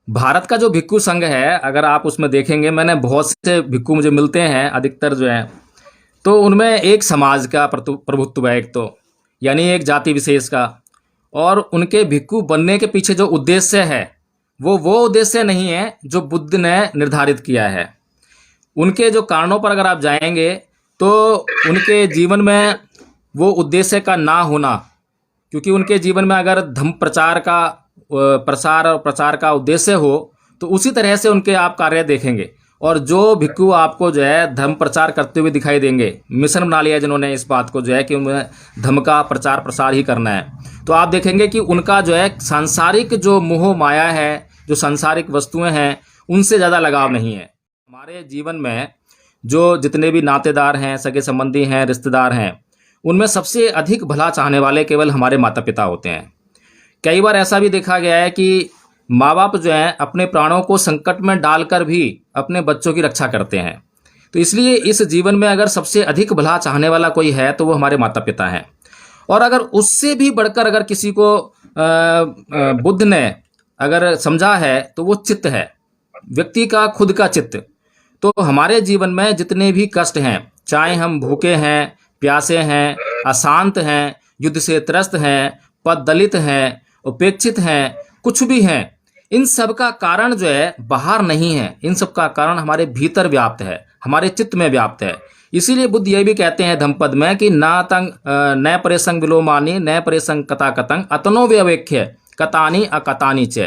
भारत का जो भिक्खु संघ है, अगर आप उसमें देखेंगे, मैंने बहुत से भिक्खु मुझे मिलते हैं, अधिकतर जो हैं, तो उनमें एक समाज का प्रभुत्व है, एक तो यानी एक जाति विशेष का। और उनके भिक्खु बनने के पीछे जो उद्देश्य है, वो उद्देश्य नहीं है जो बुद्ध ने निर्धारित किया है। उनके जो कारणों पर अगर आप जाएंगे, तो उनके जीवन में वो उद्देश्य का ना होना, क्योंकि उनके जीवन में अगर धम्म प्रचार का प्रसार और प्रचार का उद्देश्य हो, तो उसी तरह से उनके आप कार्य देखेंगे। और जो भिक्खु आपको जो है धर्म प्रचार करते हुए दिखाई देंगे, मिशन बना लिया जिन्होंने इस बात को, जो है कि उन्हें धर्म का प्रचार प्रसार ही करना है, तो आप देखेंगे कि उनका जो है सांसारिक जो मोह माया है, जो सांसारिक वस्तुएं हैं, उनसे ज़्यादा लगाव नहीं है। हमारे जीवन में जो जितने भी नातेदार हैं, सगे संबंधी हैं, रिश्तेदार हैं, उनमें सबसे अधिक भला चाहने वाले केवल हमारे माता पिता होते हैं। कई बार ऐसा भी देखा गया है कि माँ बाप जो हैं अपने प्राणों को संकट में डालकर भी अपने बच्चों की रक्षा करते हैं। तो इसलिए इस जीवन में अगर सबसे अधिक भला चाहने वाला कोई है, तो वो हमारे माता पिता हैं। और अगर उससे भी बढ़कर अगर किसी को बुद्ध ने अगर समझा है, तो वो चित्त है, व्यक्ति का खुद का चित्त। तो हमारे जीवन में जितने भी कष्ट हैं, चाहे हम भूखे हैं, प्यासे हैं, अशांत हैं, युद्ध से त्रस्त हैं, पद दलित हैं, उपेक्षित हैं, कुछ भी हैं, इन सब का कारण जो है बाहर नहीं है, इन सब का कारण हमारे भीतर व्याप्त है, हमारे चित्त में व्याप्त है। इसीलिए बुद्ध ये भी कहते हैं धम्मपद में कि ना तंग न परेसंग विलोमानी न परेसंग कथा कतंग अतनो व्यवेख्य कतानी अकतानी च।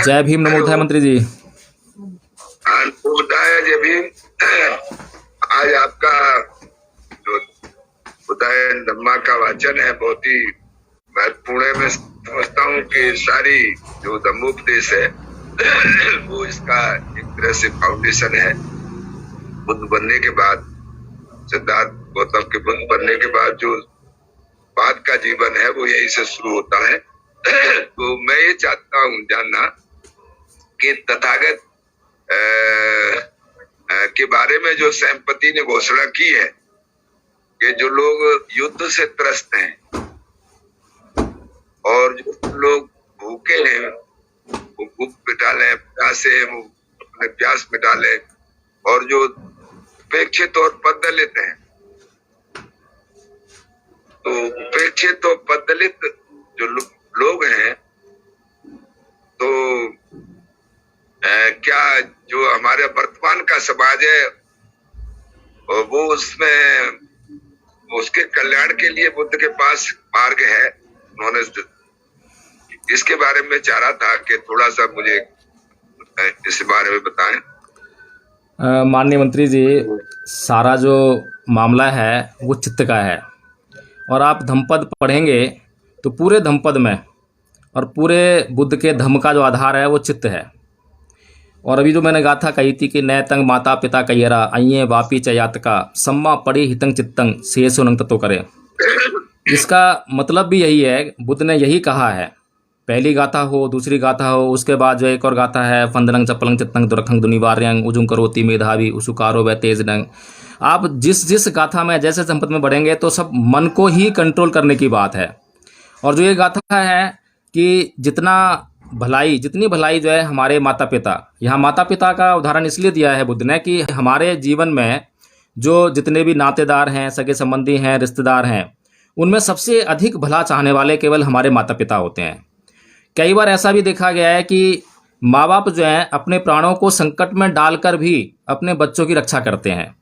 जय भीम, नमोधाय मंत्री जी। नमोधाय, जय भीम। आज आपका जो उदय धम्मा का वाचन है बहुत ही महत्वपूर्ण है। मैं समझता हूँ कि सारी जो धम्मोपदेश है वो इसका एक तरह से फाउंडेशन है। बुद्ध बनने के बाद, सिद्धार्थ गौतम के बुद्ध बनने के बाद जो बाद का जीवन है वो यही से शुरू होता है। तो मैं ये चाहता हूँ जानना कि तथागत के बारे में जो सैमपति ने घोषणा की है कि जो लोग युद्ध से त्रस्त हैं और जो लोग भूखे हैं वो भूख मिटा लें, प्यासे हैं वो अपने प्यास मिटा लें, और जो उपेक्षित और पददलित हैं, तो उपेक्षित और पददलित जो लोग हैं, तो क्या जो हमारे वर्तमान का समाज है वो उसमें उसके कल्याण के लिए बुद्ध के पास मार्ग है। उन्होंने इसके बारे में चाह रहा था कि थोड़ा सा मुझे इस बारे में बताएं। माननीय मंत्री जी, सारा जो मामला है वो चित्त का है। और आप धम्मपद पढ़ेंगे तो पूरे धम्मपद में और पूरे बुद्ध के धम्म का जो आधार है वो चित्त है। और अभी जो मैंने गाथा कही थी कि नय तंग माता पिता कैयरा अये वापी चयात का सम्मा पड़ी हितंग चित्तंग शेषो नंग तत्व करे, इसका मतलब भी यही है। बुद्ध ने यही कहा है। पहली गाथा हो, दूसरी गाथा हो, उसके बाद जो एक और गाथा है फंदनंग चपलंग चित्तंग दुरखंग दुनिवार्यंग उजुंग करोति मेधावी उसुकारो व तेज नंग। आप जिस गाथा में जैसे संपत में बढ़ेंगे तो सब मन को ही कंट्रोल करने की बात है। और जो ये गाथा है कि जितनी भलाई जो है हमारे माता पिता, यहाँ माता पिता का उदाहरण इसलिए दिया है बुद्ध ने कि हमारे जीवन में जो जितने भी नातेदार हैं, सगे संबंधी हैं, रिश्तेदार हैं, उनमें सबसे अधिक भला चाहने वाले केवल हमारे माता पिता होते हैं। कई बार ऐसा भी देखा गया है कि माँ बाप जो हैं अपने प्राणों को संकट में डालकर भी अपने बच्चों की रक्षा करते हैं।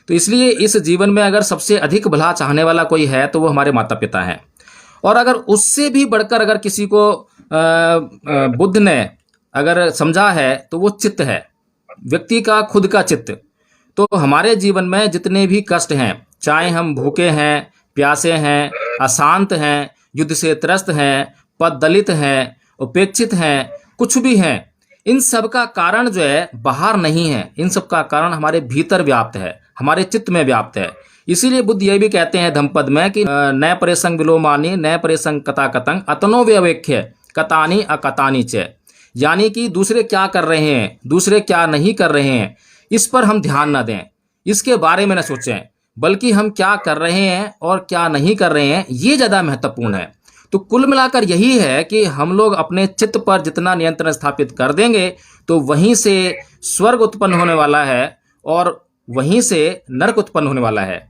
तो इसलिए इस जीवन में अगर सबसे अधिक भला चाहने वाला कोई है, तो वो हमारे माता पिता हैं। और अगर उससे भी बढ़कर अगर किसी को बुद्ध ने अगर समझा है, तो वो चित्त है, व्यक्ति का खुद का चित्त। तो हमारे जीवन में जितने भी कष्ट हैं, चाहे हम भूखे हैं, प्यासे हैं, अशांत हैं, युद्ध से त्रस्त हैं, पद दलित हैं, उपेक्षित हैं, कुछ भी हैं, इन सब का कारण जो है बाहर नहीं है, इन सब का कारण हमारे भीतर व्याप्त है, हमारे चित्त में व्याप्त है। इसीलिए बुद्ध ये भी कहते हैं धम्मपद में कि न परेसंग विलोमानी न परेसंग कथा कतंग अतनो व्यवेख्य कतानी अकतानी च। यानी कि दूसरे क्या कर रहे हैं, दूसरे क्या नहीं कर रहे हैं, इस पर हम ध्यान न दें, इसके बारे में न सोचें, बल्कि हम क्या कर रहे हैं और क्या नहीं कर रहे हैं ये ज़्यादा महत्वपूर्ण है। तो कुल मिलाकर यही है कि हम लोग अपने चित्त पर जितना नियंत्रण स्थापित कर देंगे तो वहीं से स्वर्ग उत्पन्न होने वाला है और वहीं से नरक उत्पन्न होने वाला है।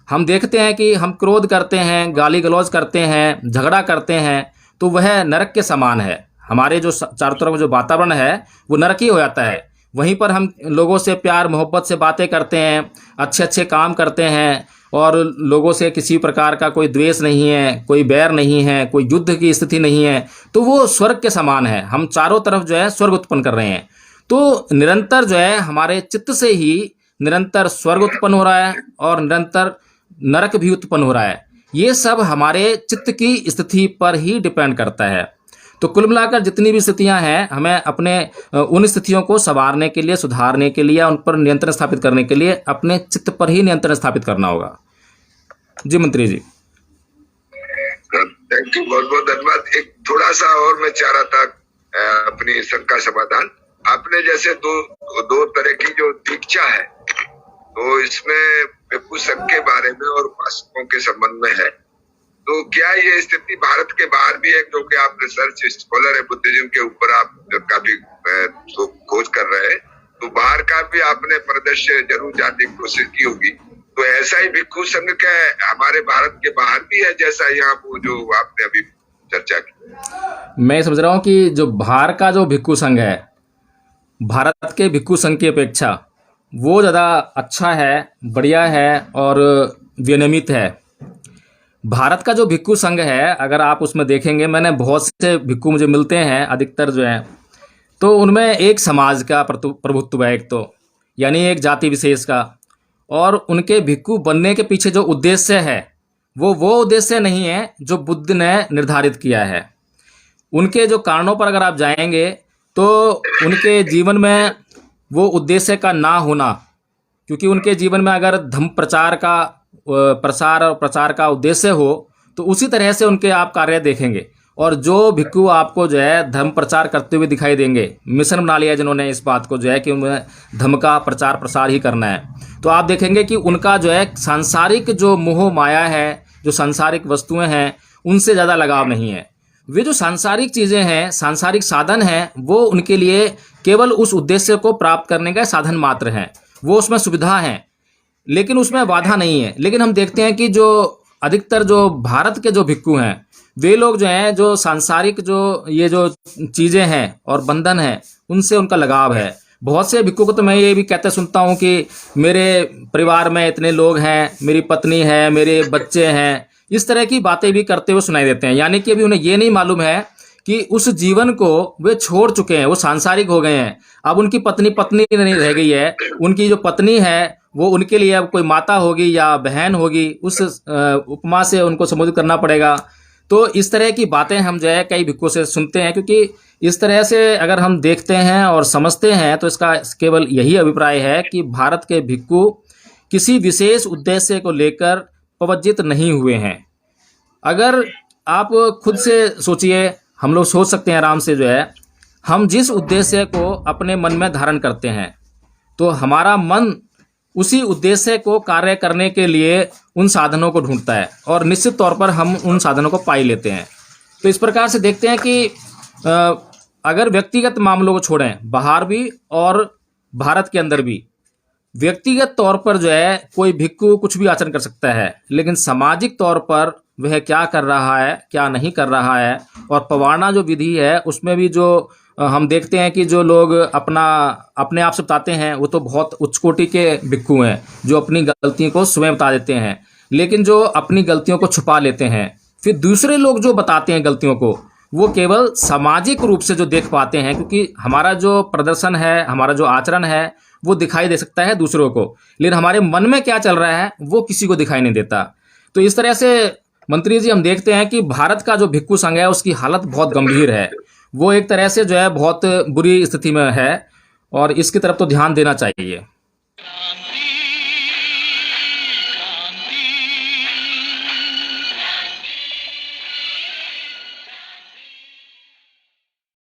हम देखते हैं कि हम क्रोध करते हैं, गाली गलौज करते हैं, झगड़ा करते हैं, तो वह नरक के समान है। हमारे जो चारों तरफ जो वातावरण है वो नरक ही हो जाता है। वहीं पर हम लोगों से प्यार मोहब्बत से बातें करते हैं, अच्छे अच्छे काम करते हैं और लोगों से किसी प्रकार का कोई द्वेष नहीं है, कोई बैर नहीं है, कोई युद्ध की स्थिति नहीं है, तो वो स्वर्ग के समान है। हम चारों तरफ जो है स्वर्ग उत्पन्न कर रहे हैं। तो निरंतर जो है हमारे चित्त से ही निरंतर स्वर्ग उत्पन्न हो रहा है और निरंतर नरक भी उत्पन्न हो रहा है। ये सब हमारे चित्त की स्थिति पर ही डिपेंड करता है। तो कुल मिलाकर जितनी भी स्थितियां हैं हमें अपने उन स्थितियों को संवारने के लिए, सुधारने के लिए, उन पर नियंत्रण स्थापित करने के लिए अपने चित्त पर ही नियंत्रण स्थापित करना होगा। जी मंत्री जी। थैंक यू, बहुत बहुत धन्यवाद। एक थोड़ा सा और मैं चाह रहा था अपनी शंका समाधान। आपने जैसे दो तरह की जो दीक्षा है तो इसमें भिक्षु संघ के बारे में और उपासकों के संबंध में है, तो क्या ये स्थिति भारत के बाहर भी है? क्योंकि आप रिसर्च स्कॉलर है बुद्धिज्म के ऊपर, आप काफी खोज कर रहे हैं, तो बाहर का भी आपने परिदृश्य जरूर जानने की कोशिश की होगी। तो ऐसा ही भिक्षु संघ का हमारे भारत के बाहर भी है जैसा यहाँ वो जो आपने अभी चर्चा की? मैं समझ रहा हूँ कि जो बाहर का जो भिक्षु संघ है भारत के भिक्षु संघ की अपेक्षा वो ज़्यादा अच्छा है, बढ़िया है और विनियमित है। भारत का जो भिक्षु संघ है अगर आप उसमें देखेंगे, मैंने बहुत से भिक्षु मुझे मिलते हैं अधिकतर जो हैं, तो उनमें एक समाज का प्रभुत्व है, एक तो यानी एक जाति विशेष का, और उनके भिक्षु बनने के पीछे जो उद्देश्य है वो उद्देश्य नहीं है जो बुद्ध ने निर्धारित किया है। उनके जो कारणों पर अगर आप जाएंगे तो उनके जीवन में वो उद्देश्य का ना होना, क्योंकि उनके जीवन में अगर धर्म प्रचार का प्रसार और प्रचार का उद्देश्य हो तो उसी तरह से उनके आप कार्य देखेंगे। और जो भिक्षु आपको जो है धर्म प्रचार करते हुए दिखाई देंगे, मिशन बना लिया जिन्होंने इस बात को जो है कि उन्हें धर्म का प्रचार प्रसार ही करना है, तो आप देखेंगे कि उनका जो है सांसारिक जो मोह माया है, जो सांसारिक वस्तुएं हैं, उनसे ज़्यादा लगाव नहीं है। वे जो सांसारिक चीज़ें हैं, सांसारिक साधन हैं, वो उनके लिए केवल उस उद्देश्य को प्राप्त करने का साधन मात्र हैं। वो उसमें सुविधा हैं लेकिन उसमें बाधा नहीं है। लेकिन हम देखते हैं कि जो अधिकतर जो भारत के जो भिक्षु हैं वे लोग जो हैं, जो सांसारिक जो ये जो चीज़ें हैं और बंधन है, उनसे उनका लगाव है। बहुत से भिक्षु को तो मैं ये भी कहते सुनता हूँ कि मेरे परिवार में इतने लोग हैं, मेरी पत्नी है, मेरे बच्चे हैं, इस तरह की बातें भी करते हुए सुनाई देते हैं। यानी कि अभी उन्हें ये नहीं मालूम है कि उस जीवन को वे छोड़ चुके हैं, वो सांसारिक हो गए हैं। अब उनकी पत्नी नहीं रह गई है, उनकी जो पत्नी है वो उनके लिए अब कोई माता होगी या बहन होगी, उस उपमा से उनको संबोधित करना पड़ेगा। तो इस तरह की बातें हम जो है कई भिक्षुओं से सुनते हैं, क्योंकि इस तरह से अगर हम देखते हैं और समझते हैं तो इसका केवल यही अभिप्राय है कि भारत के भिक्षु किसी विशेष उद्देश्य को लेकर प्रवज्जित नहीं हुए हैं। अगर आप खुद से सोचिए, हम लोग सोच सकते हैं आराम से, जो है हम जिस उद्देश्य को अपने मन में धारण करते हैं तो हमारा मन उसी उद्देश्य को कार्य करने के लिए उन साधनों को ढूंढता है और निश्चित तौर पर हम उन साधनों को पा ही लेते हैं। तो इस प्रकार से देखते हैं कि अगर व्यक्तिगत मामलों को छोड़ें, बाहर भी और भारत के अंदर भी व्यक्तिगत तौर पर जो है कोई भिक्षु कुछ भी आचरण कर सकता है, लेकिन सामाजिक तौर पर वह क्या कर रहा है, क्या नहीं कर रहा है, और पवारना जो विधि है उसमें भी जो हम देखते हैं कि जो लोग अपने आप से बताते हैं वो तो बहुत उच्च कोटि के भिक्षु हैं जो अपनी गलतियों को स्वयं बता देते हैं, लेकिन जो अपनी गलतियों को छुपा लेते हैं, फिर दूसरे लोग जो बताते हैं गलतियों को, वो केवल सामाजिक रूप से जो देख पाते हैं, क्योंकि हमारा जो प्रदर्शन है, हमारा जो आचरण है वो दिखाई दे सकता है दूसरों को, लेकिन हमारे मन में क्या चल रहा है वो किसी को दिखाई नहीं देता। तो इस तरह से मंत्री जी हम देखते हैं कि भारत का जो भिक्षु संघ है उसकी हालत बहुत गंभीर है। वो एक तरह से जो है बहुत बुरी स्थिति में है और इसकी तरफ तो ध्यान देना चाहिए।